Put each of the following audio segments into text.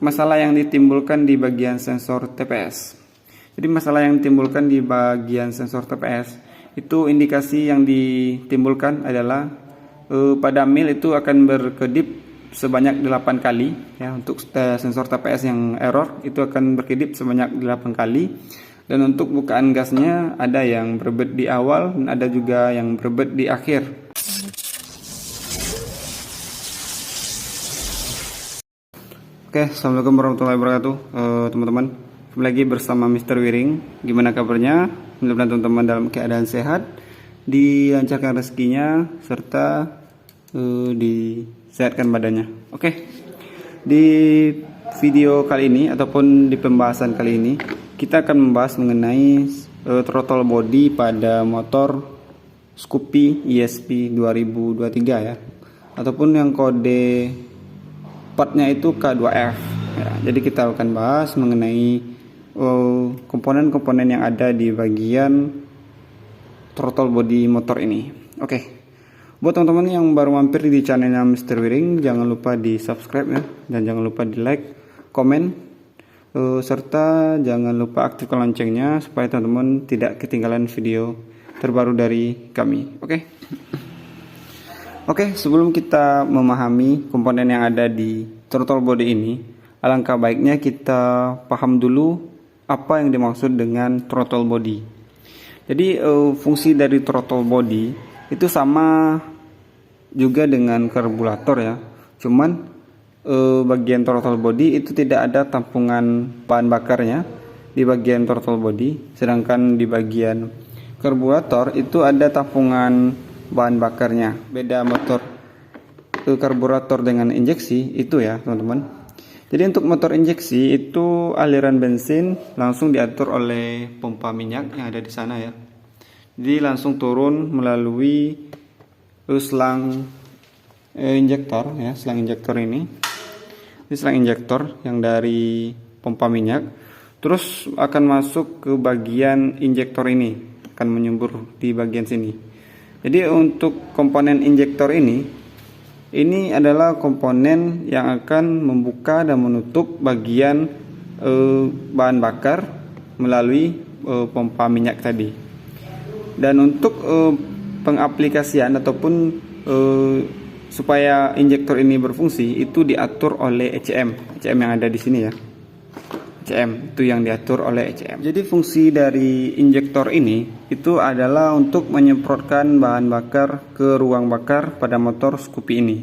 masalah yang ditimbulkan di bagian sensor TPS. Jadi masalah yang ditimbulkan di bagian sensor TPS itu indikasi yang ditimbulkan adalah pada mil itu akan berkedip sebanyak 8 kali ya. Untuk sensor TPS yang error itu akan berkedip sebanyak 8 kali. Dan untuk bukaan gasnya ada yang berbet di awal dan ada juga yang berbet di akhir. Oke, assalamualaikum warahmatullahi wabarakatuh, teman-teman. Kembali lagi bersama Mr. Wiring. Gimana kabarnya? Mudah-mudahan teman-teman dalam keadaan sehat, dilancarkan rezekinya, serta disehatkan badannya. Oke, di video kali ini ataupun di pembahasan kali ini kita akan membahas mengenai throttle body pada motor Scoopy ESP 2023 ya, ataupun yang kode partnya itu K2F ya. Jadi kita akan bahas mengenai komponen-komponen yang ada di bagian throttle body motor ini. Oke, buat teman-teman yang baru mampir di channelnya Mr. Wiring, jangan lupa di subscribe ya, dan jangan lupa di like, komen, serta jangan lupa aktifkan loncengnya supaya teman-teman tidak ketinggalan video terbaru dari kami. Oke, sebelum kita memahami komponen yang ada di throttle body ini, alangkah baiknya kita paham dulu apa yang dimaksud dengan throttle body. Jadi fungsi dari throttle body itu sama juga dengan karburator ya. Cuman bagian throttle body itu tidak ada tampungan bahan bakarnya di bagian throttle body, sedangkan di bagian karburator itu ada tampungan bahan bakarnya. Beda motor karburator dengan injeksi itu ya teman-teman. Jadi untuk motor injeksi itu aliran bensin langsung diatur oleh pompa minyak yang ada di sana ya. Jadi langsung turun melalui selang injektor ya, selang injektor ini. Ini selang injektor yang dari pompa minyak, terus akan masuk ke bagian injektor ini, akan menyembur di bagian sini. Jadi untuk komponen injektor ini adalah komponen yang akan membuka dan menutup bagian bahan bakar melalui pompa minyak tadi. Dan untuk pengaplikasian ataupun supaya injektor ini berfungsi itu diatur oleh ECM yang ada di sini ya. ECM itu yang diatur oleh ECM. Jadi fungsi dari injektor ini itu adalah untuk menyemprotkan bahan bakar ke ruang bakar pada motor Scoopy ini,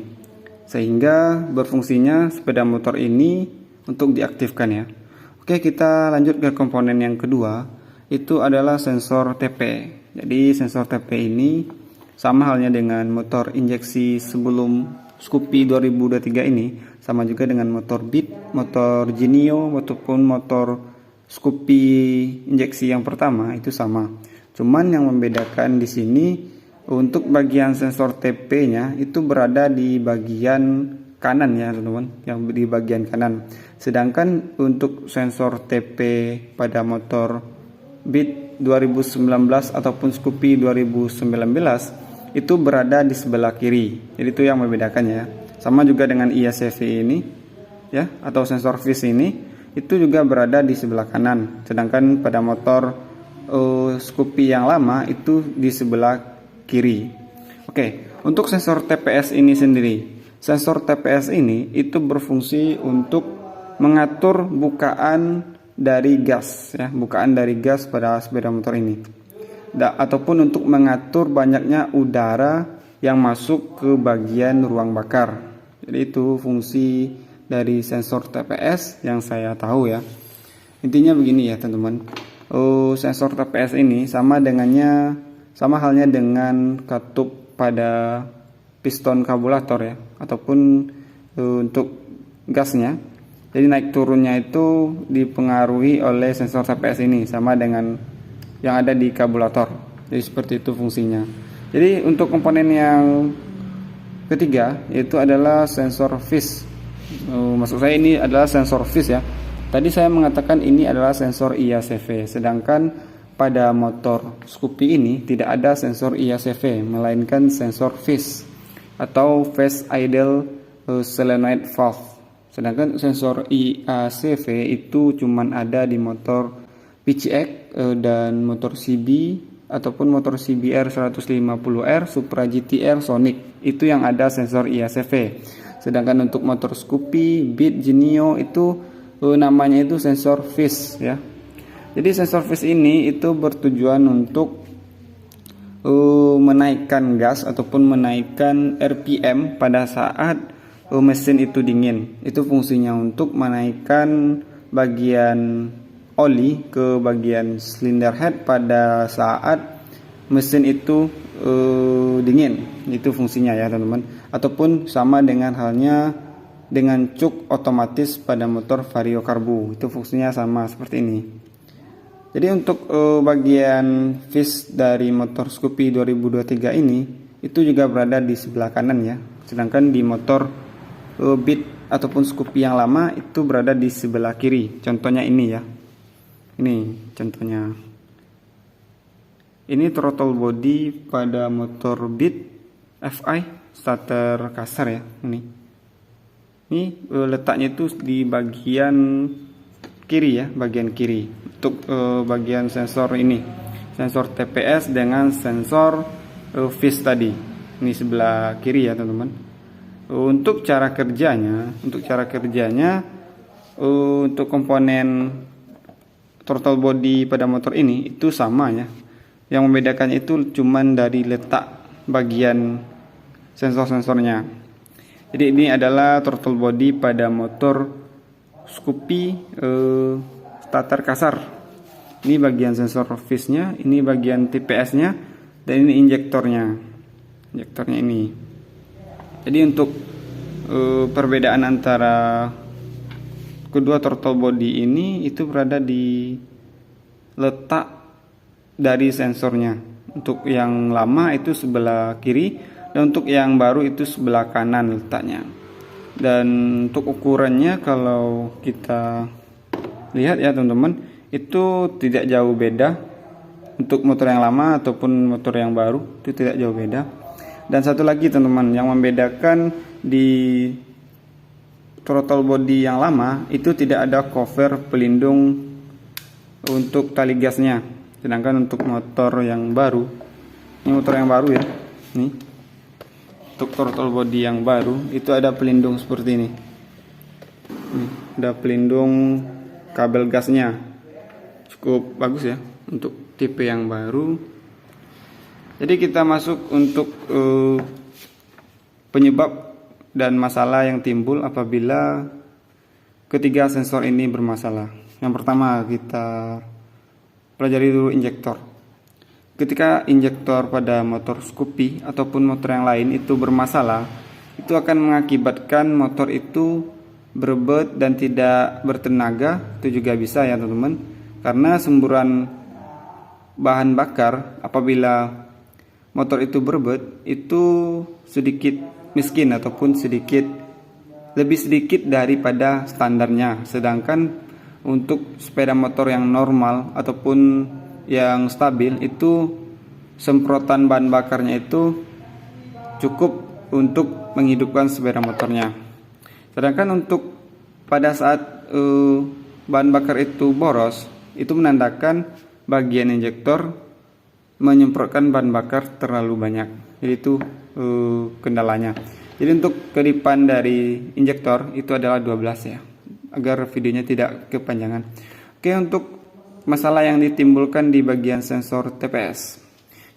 sehingga berfungsinya sepeda motor ini untuk diaktifkan ya. Oke, kita lanjut ke komponen yang kedua, itu adalah sensor TP. Jadi sensor TP ini sama halnya dengan motor injeksi sebelum Scoopy 2023 ini, sama juga dengan motor Beat, motor Genio, ataupun motor Scoopy injeksi yang pertama itu sama. Cuman yang membedakan di sini untuk bagian sensor TP-nya itu berada di bagian kanan ya teman-teman, yang di bagian kanan. Sedangkan untuk sensor TP pada motor Beat 2019 ataupun Scoopy 2019 itu berada di sebelah kiri. Jadi itu yang membedakannya. Sama juga dengan IACV ini ya, atau sensor vis ini itu juga berada di sebelah kanan. Sedangkan pada motor Scoopy yang lama itu di sebelah kiri. Oke, untuk sensor TPS ini sendiri. Sensor TPS ini itu berfungsi untuk mengatur bukaan dari gas ya, bukaan dari gas pada sepeda motor ini. Ataupun untuk mengatur banyaknya udara yang masuk ke bagian ruang bakar. Jadi itu fungsi dari sensor TPS yang saya tahu ya. Intinya begini ya teman-teman. Sensor TPS ini sama halnya dengan katup pada piston karburator ya, ataupun untuk gasnya. Jadi naik turunnya itu dipengaruhi oleh sensor TPS ini, sama dengan yang ada di karburator. Jadi seperti itu fungsinya. Jadi untuk komponen yang ketiga itu adalah sensor vis. Maksud saya ini adalah sensor vis ya. Tadi saya mengatakan ini adalah sensor IACV, sedangkan pada motor Scoopy ini tidak ada sensor IACV, melainkan sensor vis atau phase idle solenoid valve Sedangkan sensor IACV itu cuman ada di motor PCX dan motor CB ataupun motor CBR 150R, Supra GTR, Sonic. Itu yang ada sensor IACV. Sedangkan untuk motor Scoopy, Beat, Genio itu namanya itu sensor phase ya. Jadi sensor phase ini itu bertujuan untuk menaikkan gas ataupun menaikkan RPM pada saat mesin itu dingin. Itu fungsinya untuk menaikkan bagian oli ke bagian cylinder head pada saat mesin itu dingin. Itu fungsinya ya teman-teman. Ataupun sama dengan halnya dengan cuk otomatis pada motor Vario Carbo. Itu fungsinya sama seperti ini. Jadi untuk bagian fuse dari motor Scoopy 2023 ini itu juga berada di sebelah kanan ya. Sedangkan di motor Beat ataupun Scoopy yang lama itu berada di sebelah kiri. Contohnya ini ya. Ini contohnya. Ini throttle body pada motor Beat FI starter kasar ya. Ini letaknya itu di bagian kiri ya, bagian kiri. Untuk bagian sensor ini, sensor TPS dengan sensor phase tadi. Ini sebelah kiri ya teman-teman. Untuk cara kerjanya, untuk komponen throttle body pada motor ini itu sama ya. Yang membedakannya itu cuman dari letak bagian sensor-sensornya. Jadi ini adalah throttle body pada motor Scoopy starter kasar. Ini bagian sensor phase-nya, ini bagian TPS-nya, dan ini injektornya. Injektornya ini. Jadi untuk perbedaan antara kedua throttle body ini itu berada di letak dari sensornya. Untuk yang lama itu sebelah kiri dan untuk yang baru itu sebelah kanan letaknya. Dan untuk ukurannya kalau kita lihat ya teman-teman, itu tidak jauh beda. Untuk motor yang lama ataupun motor yang baru itu tidak jauh beda. Dan satu lagi teman-teman, yang membedakan di throttle body yang lama itu tidak ada cover pelindung untuk tali gasnya. Sedangkan untuk motor yang baru, ini motor yang baru ya, nih untuk throttle body yang baru itu ada pelindung seperti ini. Ada pelindung kabel gasnya, cukup bagus ya untuk tipe yang baru. Jadi kita masuk untuk penyebab dan masalah yang timbul apabila ketiga sensor ini bermasalah. Yang pertama kita pelajari dulu injektor. Ketika injektor pada motor Scoopy ataupun motor yang lain itu bermasalah, itu akan mengakibatkan motor itu berebut dan tidak bertenaga. Itu juga bisa ya teman-teman, karena semburan bahan bakar apabila motor itu berebut itu sedikit miskin ataupun lebih sedikit daripada standarnya. Sedangkan untuk sepeda motor yang normal ataupun yang stabil itu semprotan bahan bakarnya itu cukup untuk menghidupkan sepeda motornya. Sedangkan untuk pada saat bahan bakar itu boros, itu menandakan bagian injektor menyemprotkan bahan bakar terlalu banyak. Jadi itu kendalanya. Jadi untuk kedipan dari injektor itu adalah 12 ya, agar videonya tidak kepanjangan. Oke, untuk masalah yang ditimbulkan di bagian sensor TPS.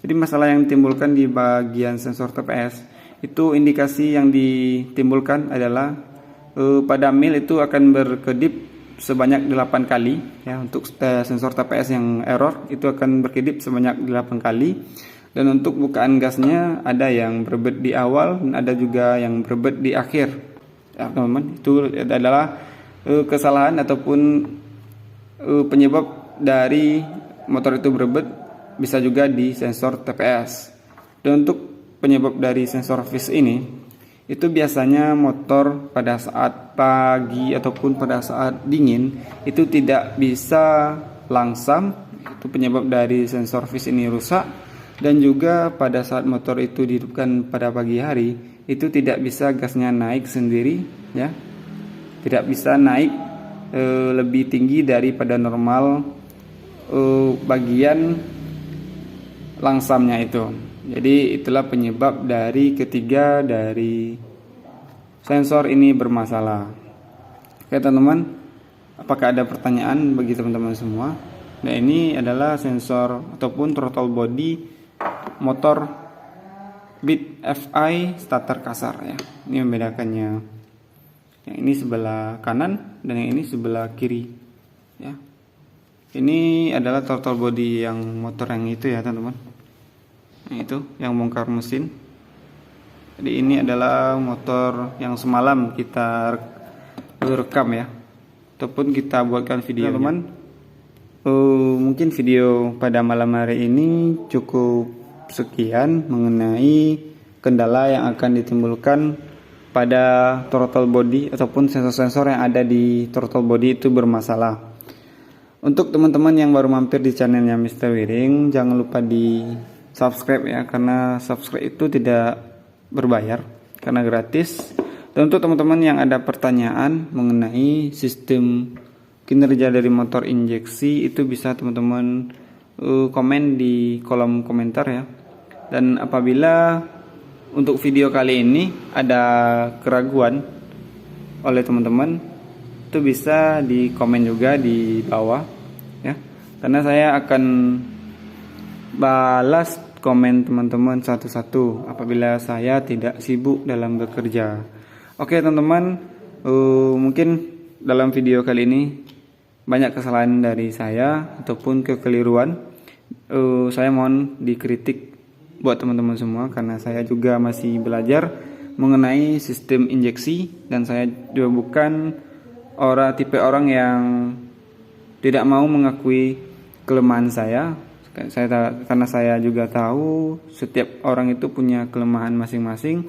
Jadi masalah yang ditimbulkan di bagian sensor TPS itu indikasi yang ditimbulkan adalah pada mil itu akan berkedip sebanyak 8 kali ya. Untuk sensor TPS yang error itu akan berkedip sebanyak 8 kali. Dan untuk bukaan gasnya ada yang berebut di awal dan ada juga yang berebut di akhir ya teman-teman. Itu adalah kesalahan ataupun penyebab dari motor itu berebut, bisa juga di sensor TPS. Dan untuk penyebab dari sensor phase ini itu biasanya motor pada saat pagi ataupun pada saat dingin itu tidak bisa langsam. Itu penyebab dari sensor phase ini rusak. Dan juga pada saat motor itu dihidupkan pada pagi hari itu tidak bisa gasnya naik sendiri ya. tidak bisa naik lebih tinggi daripada normal bagian langsamnya itu. Jadi itulah penyebab dari ketiga dari sensor ini bermasalah. Oke teman-teman, apakah ada pertanyaan bagi teman-teman semua? Nah, ini adalah sensor ataupun throttle body motor Beat FI starter kasar ya. Ini membedakannya. Yang ini sebelah kanan dan yang ini sebelah kiri ya. Ini adalah throttle body yang motor yang itu ya teman-teman. Nah, itu yang bongkar mesin. Jadi ini adalah motor yang semalam kita rekam ya, ataupun kita buatkan video teman-teman. Mungkin video pada malam hari ini cukup sekian mengenai kendala yang akan ditimbulkan pada throttle body ataupun sensor-sensor yang ada di throttle body itu bermasalah. Untuk teman-teman yang baru mampir di channelnya Mr. Wiring, jangan lupa di subscribe ya, karena subscribe itu tidak berbayar karena gratis. Dan untuk teman-teman yang ada pertanyaan mengenai sistem kinerja dari motor injeksi, itu bisa teman-teman komen di kolom komentar ya. Dan apabila untuk video kali ini ada keraguan oleh teman-teman, itu bisa di komen juga di bawah ya, karena saya akan balas komen teman-teman satu-satu apabila saya tidak sibuk dalam bekerja. Oke teman-teman, mungkin dalam video kali ini banyak kesalahan dari saya ataupun kekeliruan. Saya mohon dikritik buat teman-teman semua, karena saya juga masih belajar mengenai sistem injeksi, dan saya juga bukan tipe orang yang tidak mau mengakui kelemahan saya. Karena saya juga tahu setiap orang itu punya kelemahan masing-masing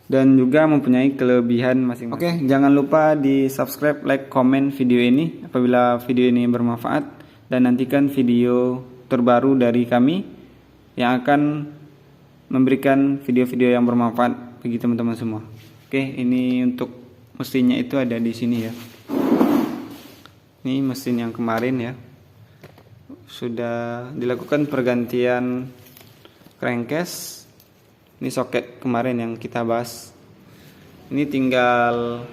dan juga mempunyai kelebihan masing-masing. Oke, jangan lupa di subscribe, like, komen video ini apabila video ini bermanfaat, dan nantikan video terbaru dari kami yang akan memberikan video-video yang bermanfaat bagi teman-teman semua. Oke, ini untuk mesinnya itu ada di sini ya. Ini mesin yang kemarin ya, sudah dilakukan pergantian crankcase. Ini soket kemarin yang kita bahas. Ini tinggal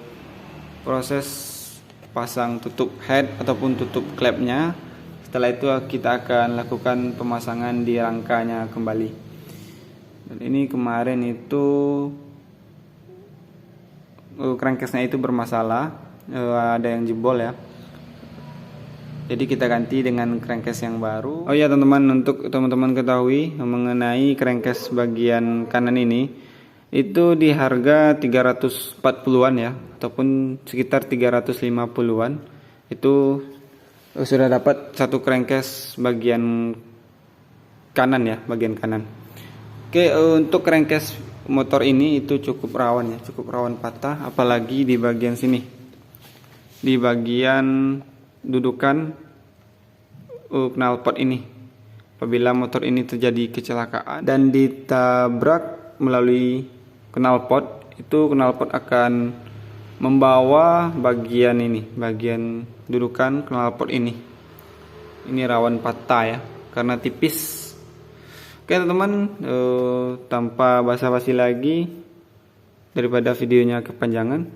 proses pasang tutup head ataupun tutup klepnya. Setelah itu kita akan lakukan pemasangan di rangkanya kembali. Dan ini kemarin itu crankcase-nya itu bermasalah, ada yang jebol ya. Jadi kita ganti dengan crankcase yang baru. Oh ya teman-teman, untuk teman-teman ketahui mengenai crankcase bagian kanan ini, itu di harga 340-an ya, ataupun sekitar 350-an. Itu sudah dapat satu crankcase bagian kanan ya, bagian kanan. Oke, untuk crankcase motor ini itu cukup rawan ya, cukup rawan patah, apalagi di bagian sini, di bagian dudukan knalpot ini. Apabila motor ini terjadi kecelakaan dan ditabrak melalui knalpot, itu knalpot akan membawa bagian ini, bagian dudukan knalpot ini. Ini rawan patah ya, karena tipis. Oke teman-teman, tanpa basa-basi lagi, daripada videonya kepanjangan,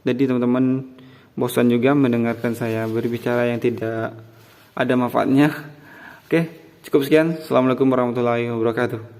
jadi teman-teman bosan juga mendengarkan saya berbicara yang tidak ada manfaatnya. Oke, cukup sekian. Assalamualaikum warahmatullahi wabarakatuh.